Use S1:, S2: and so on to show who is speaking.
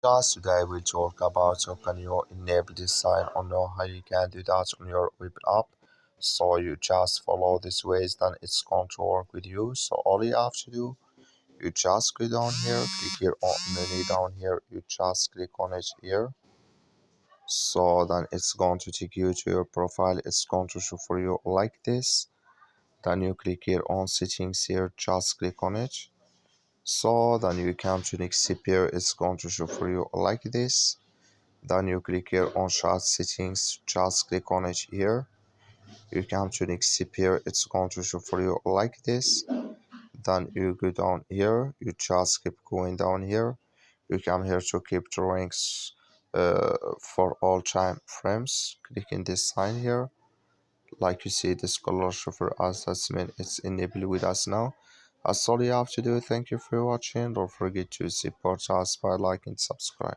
S1: Guys, today we'll talk about how can you enable this sign or know how you can do that on your web app. So you just follow these ways, then it's going to work with you. So all you have to do, you just go down here, click here on menu down here, you just click on it here. So then it's going to take you to your profile. It's going to show for you like this. Then you click here on settings here, just click on it. So then you come to next here, it's going to show for you like this. Then you click here on chat settings, just click on it here. You come to next here, it's going to show for you like this. Then you go down here, you just keep going down here. You come here to keep drawings for all time frames. Clicking this sign here. Like you see, this color show for us, that's mean it's enabled with us now. That's all you have to do. Thank you for watching. Don't forget to support us by liking and subscribe.